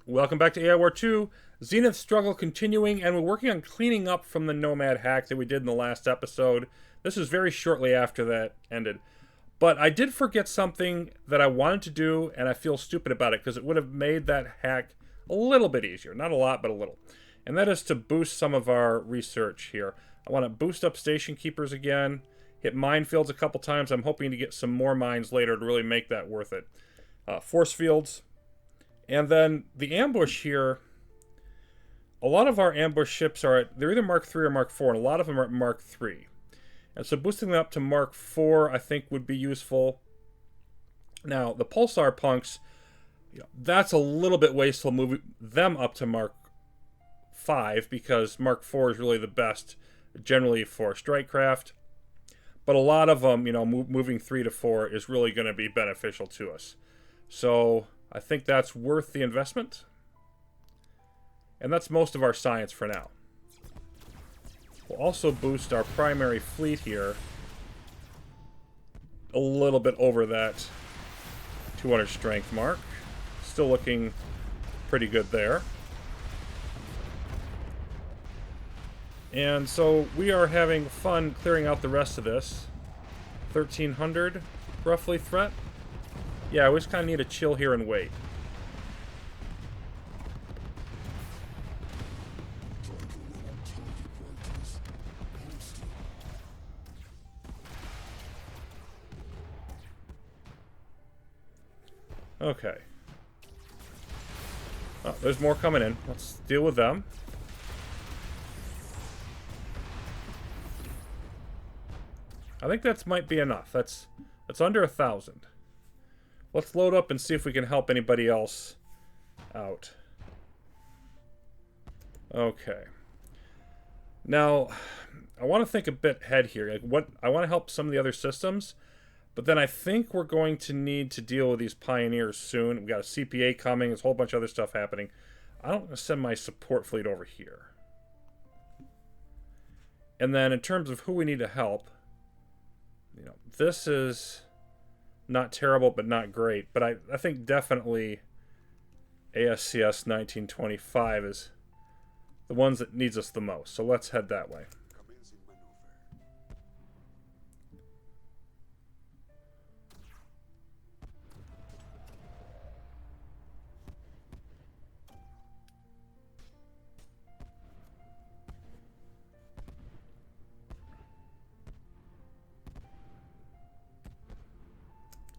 Welcome back to AI War 2. Zenith struggle continuing, and we're working on cleaning up from the Nomad hack that we did in the last episode. This is very shortly after that ended. But I did forget something that I wanted to do, and I feel stupid about it, because it would have made that hack a little bit easier. Not a lot, but a little. And that is to boost some of our research here. I want to boost up station keepers again, hit minefields a couple times. I'm hoping to get some more mines later to really make that worth it. Force fields. And then the ambush here, a lot of our ambush ships they're either Mark 3 or Mark 4, and a lot of them are at Mark 3. And so boosting them up to Mark 4, I think, would be useful. Now, the Pulsar punks, that's a little bit wasteful moving them up to Mark 5, because Mark 4 is really the best, generally, for strike craft. But a lot of them, moving 3 to 4 is really going to be beneficial to us. So I think that's worth the investment. And that's most of our science for now. We'll also boost our primary fleet here a little bit over that 200 strength mark. Still looking pretty good there. And so we are having fun clearing out the rest of this. 1,300 roughly threat. Yeah, we just kind of need to chill here and wait. Okay. Oh, there's more coming in. Let's deal with them. I think that might be enough. That's under 1,000. Let's load up and see if we can help anybody else out. Okay. Now, I want to think a bit ahead here. I want to help some of the other systems, but then I think we're going to need to deal with these pioneers soon. We got a CPA coming. There's a whole bunch of other stuff happening. I don't want to send my support fleet over here. And then in terms of who we need to help, this is not terrible, but not great. But I think definitely ASCS 1925 is the ones that needs us the most. So let's head that way.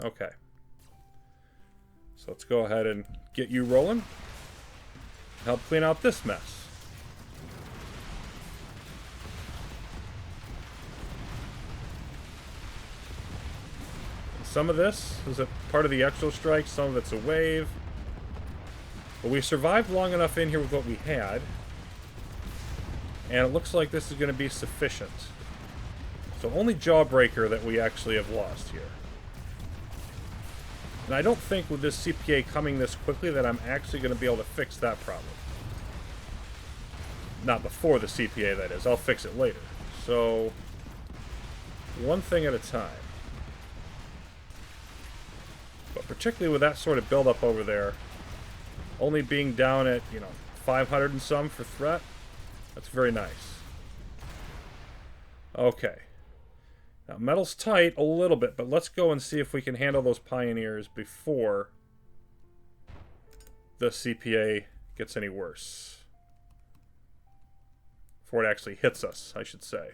Okay. So let's go ahead and get you rolling. Help clean out this mess. Some of this is a part of the exo strike, some of it's a wave. But we survived long enough in here with what we had. And it looks like this is going to be sufficient. So only Jawbreaker that we actually have lost here. And I don't think with this CPA coming this quickly that I'm actually going to be able to fix that problem. Not before the CPA, that is. I'll fix it later. So, one thing at a time. But particularly with that sort of buildup over there, only being down at, 500 and some for threat, that's very nice. Okay. Now, metal's tight a little bit, but let's go and see if we can handle those pioneers before the CPA gets any worse. Before it actually hits us, I should say.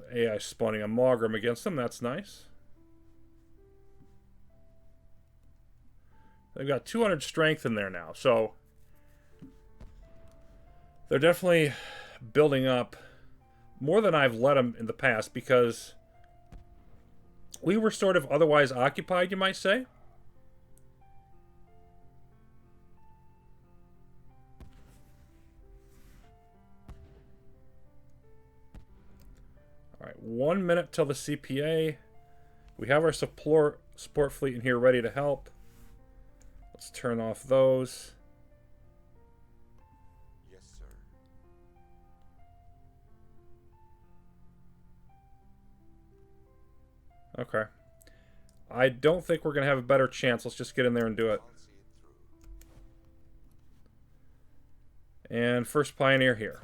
The AI spawning a Mogram against them, that's nice. They've got 200 strength in there now, so they're definitely building up more than I've let them in the past, because we were sort of otherwise occupied, you might say. Alright, 1 minute till the CPA. We have our support fleet in here ready to help. Let's turn off those. Okay. I don't think we're going to have a better chance. Let's just get in there and do it. And first Pioneer here.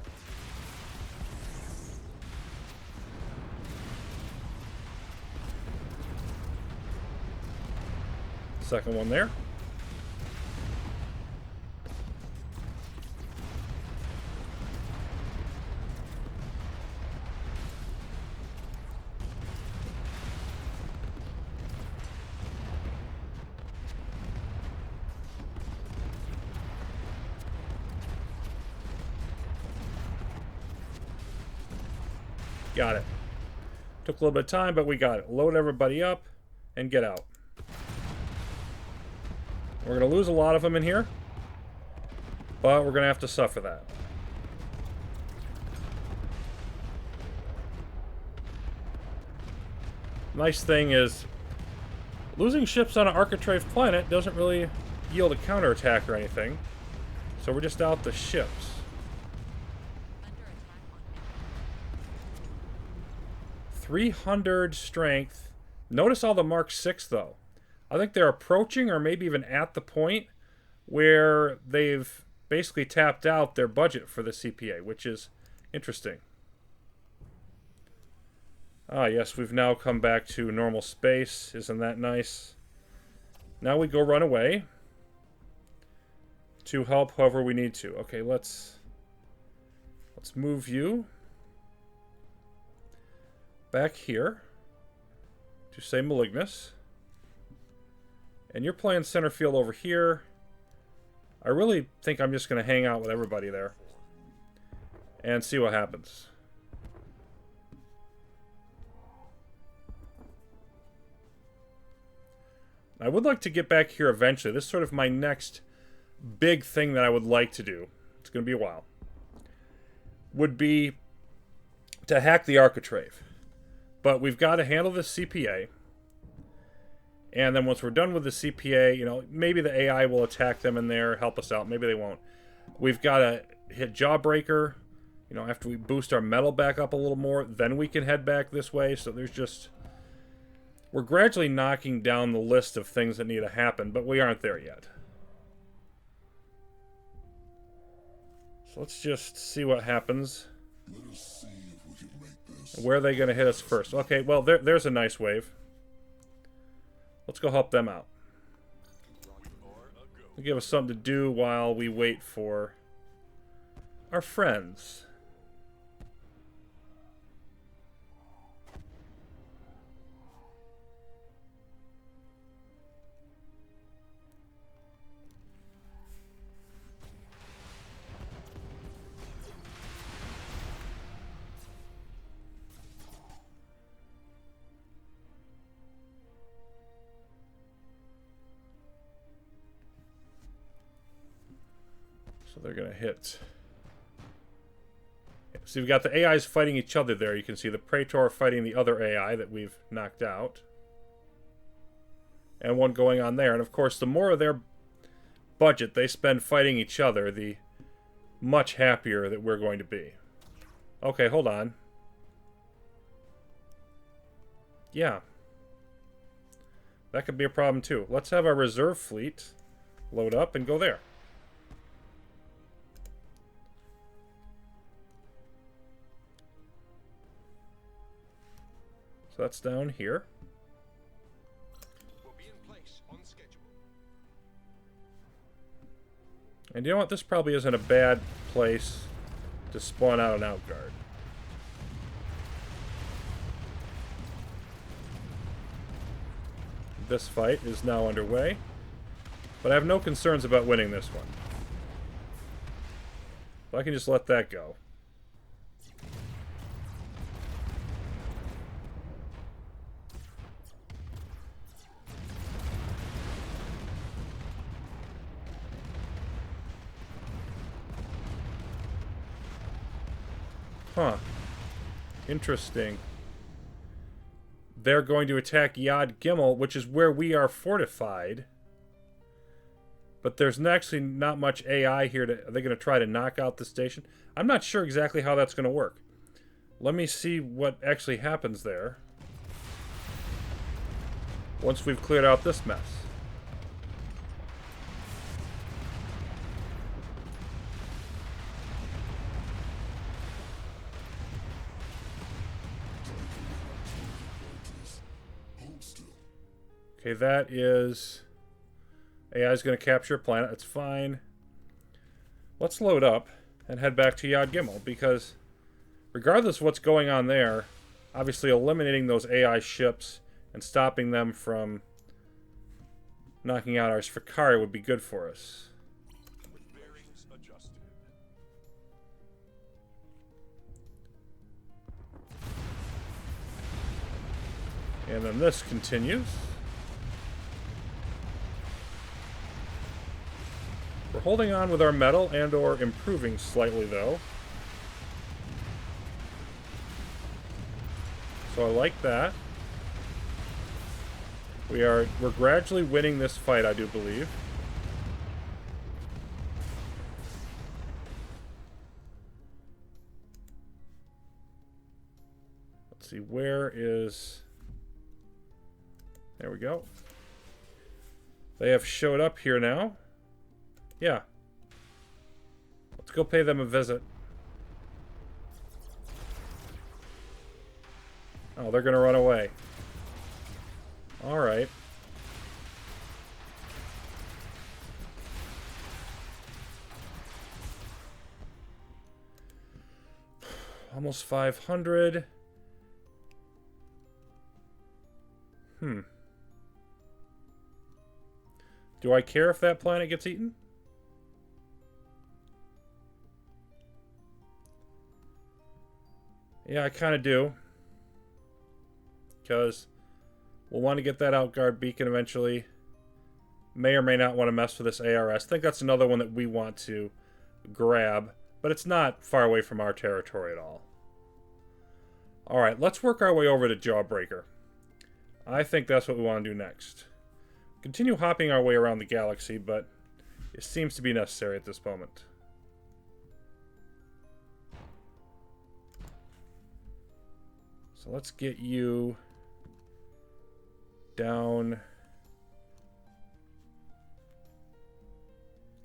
Second one there. Got it. Took a little bit of time, but we got it. Load everybody up and get out. We're going to lose a lot of them in here, but we're going to have to suffer that. Nice thing is, losing ships on an Architrave planet doesn't really yield a counterattack or anything, so we're just out the ships. 300 strength. Notice all the Mark 6 though. I think they're approaching or maybe even at the point where they've basically tapped out their budget for the CPA, which is interesting. Ah, yes, we've now come back to normal space. Isn't that nice? Now we go run away to help whoever we need to. Okay, let's move you back here to say Malignus. And you're playing center field over here. I really think I'm just going to hang out with everybody there and see what happens. I would like to get back here eventually. This is sort of my next big thing that I would like to do. It's going to be a while. Would be to hack the Architrave. But we've got to handle this CPA. And then once we're done with the CPA, you know, maybe the AI will attack them in there, help us out. Maybe they won't. We've got to hit Jawbreaker. You know, after we boost our metal back up a little more, then we can head back this way. So there's just... We're gradually knocking down the list of things that need to happen, but we aren't there yet. So let's just see what happens. Let us see if we can make this. Where are they going to hit us first? Okay, well, there's a nice wave. Let's go help them out. They'll give us something to do while we wait for our friends. So they're going to hit. So you've got the AIs fighting each other there. You can see the Praetor fighting the other AI that we've knocked out. And one going on there. And of course, the more of their budget they spend fighting each other, the much happier that we're going to be. Okay, hold on. Yeah. That could be a problem too. Let's have our reserve fleet load up and go there. So that's down here. Will be in place on schedule. And you know what? This probably isn't a bad place to spawn out an outguard. This fight is now underway, but I have no concerns about winning this one. So I can just let that go. Huh. Interesting. They're going to attack Yad Gimel, which is where we are fortified. But there's actually not much AI here. Are they going to try to knock out the station? I'm not sure exactly how that's going to work. Let me see what actually happens there. once we've cleared out this mess. Okay, that is... AI is going to capture a planet. That's fine. Let's load up and head back to Yad Gimel, because regardless of what's going on there, obviously eliminating those AI ships and stopping them from knocking out our Sfakari would be good for us. With bearings adjusted. And then this continues. We're holding on with our metal and or improving slightly though. So I like that. We're gradually winning this fight, I do believe. Let's see, where is... There we go. They have showed up here now. Yeah. Let's go pay them a visit. Oh, they're gonna run away. Alright. Almost 500. Do I care if that planet gets eaten? Yeah, I kind of do. Because we'll want to get that Outguard beacon eventually. May or may not want to mess with this ARS. I think that's another one that we want to grab. But it's not far away from our territory at all. Alright, let's work our way over to Jawbreaker. I think that's what we want to do next. Continue hopping our way around the galaxy, but it seems to be necessary at this moment. So let's get you down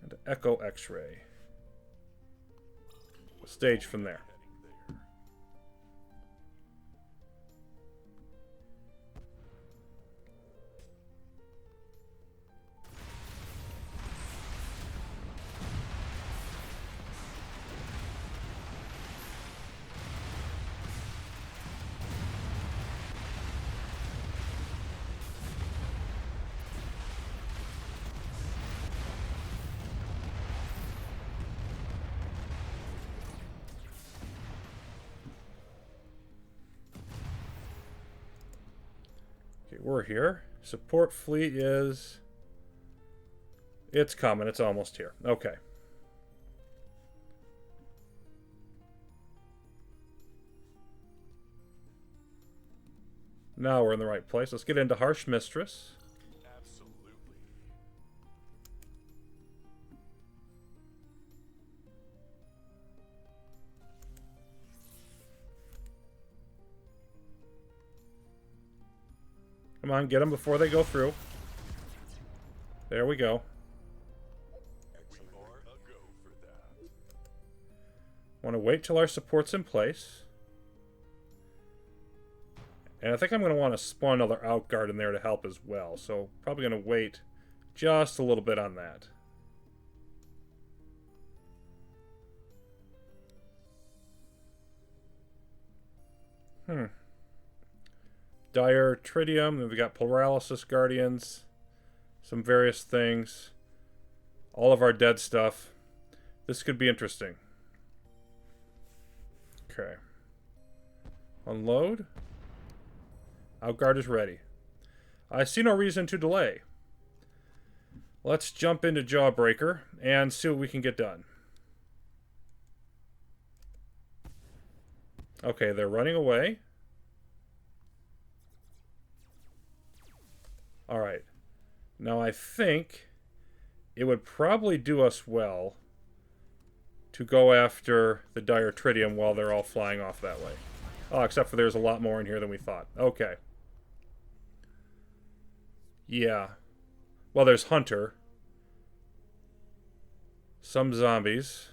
into Echo X-ray. Stage from there. Okay, we're here. Support fleet is... It's coming. It's almost here. Okay. Now we're in the right place. Let's get into Harsh Mistress. Absolutely. Come on, get them before they go through. There we go. We are a go for that. Want to wait till our support's in place. And I think I'm going to want to spawn another Outguard in there to help as well. So probably going to wait just a little bit on that. Dire Tritium, then we got Paralysis Guardians, some various things, all of our dead stuff. This could be interesting. Okay. Unload. Outguard is ready. I see no reason to delay. Let's jump into Jawbreaker and see what we can get done. Okay, they're running away. Alright. Now I think it would probably do us well to go after the Dire Tritium while they're all flying off that way. Oh, except for there's a lot more in here than we thought. Okay. Yeah. Well, there's Hunter. Some zombies.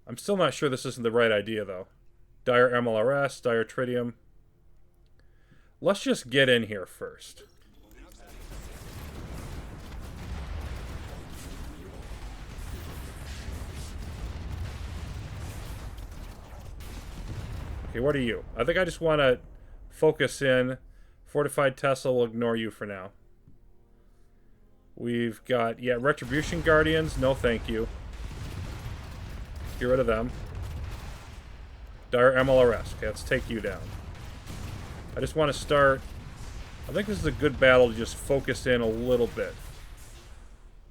I'm still not sure this isn't the right idea, though. Dire MLRS, Dire Tritium. Let's just get in here first. Okay, what are you? I think I just want to focus in. Fortified Tesla will ignore you for now. We've got, yeah, Retribution Guardians. No, thank you. Get rid of them. Dire MLRS. Okay, let's take you down. I just want to start... I think this is a good battle to just focus in a little bit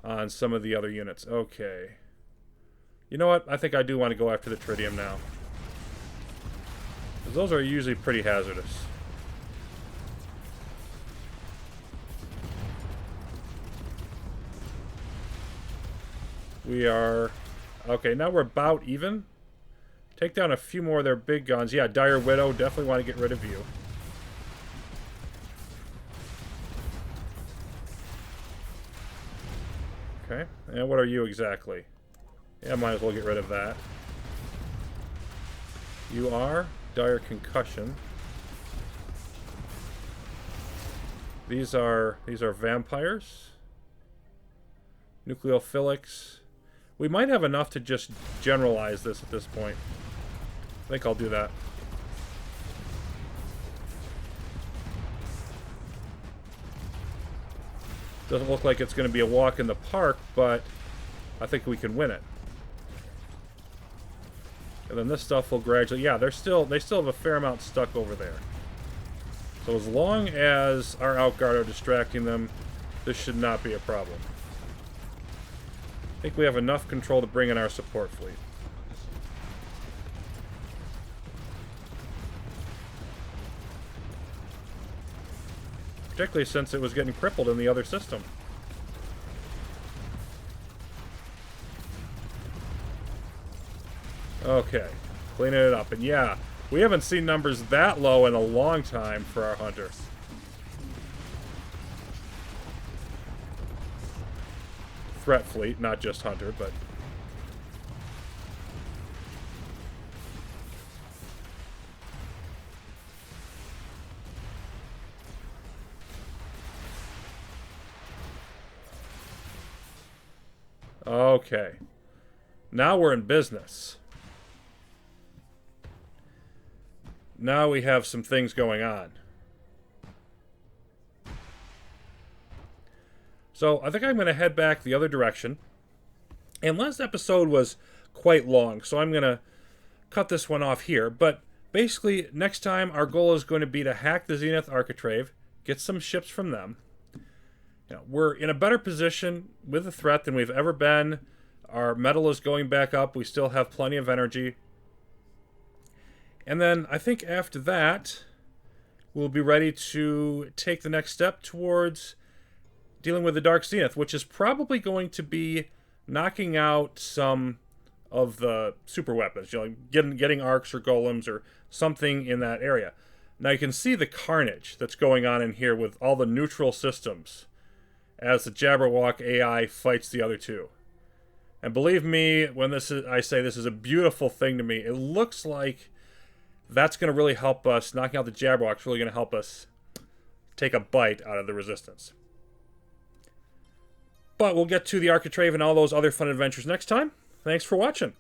on some of the other units. Okay. You know what? I think I do want to go after the Tritium now. Because those are usually pretty hazardous. We are... Okay, now we're about even. Take down a few more of their big guns. Yeah, Dire Widow, definitely want to get rid of you. Okay, and what are you exactly? Yeah, might as well get rid of that. You are Dire Concussion. These are vampires. Nucleophilics. We might have enough to just generalize this at this point. I think I'll do that. Doesn't look like it's going to be a walk in the park, but I think we can win it. And then this stuff will gradually... Yeah, they still have a fair amount stuck over there. So as long as our outguard are distracting them, this should not be a problem. I think we have enough control to bring in our support fleet. Particularly since it was getting crippled in the other system. Okay, cleaning it up. And yeah, we haven't seen numbers that low in a long time for our Hunter. Threat fleet, not just Hunter, but... Okay. Now we're in business. Now we have some things going on. So I think I'm going to head back the other direction. And last episode was quite long, so I'm going to cut this one off here. But basically, next time our goal is going to be to hack the Zenith Architrave, get some ships from them. You know, we're in a better position with the threat than we've ever been. Our metal is going back up. We still have plenty of energy. And then I think after that, we'll be ready to take the next step towards dealing with the Dark Zenith, which is probably going to be knocking out some of the super weapons, you know, getting arcs or golems or something in that area. Now you can see the carnage that's going on in here with all the neutral systems as the Jabberwork AI fights the other two. And believe me, when I say this is a beautiful thing to me, it looks like that's going to really help us. Knocking out the Jabberwock's really going to help us take a bite out of the resistance. But we'll get to the Architrave and all those other fun adventures next time. Thanks for watching.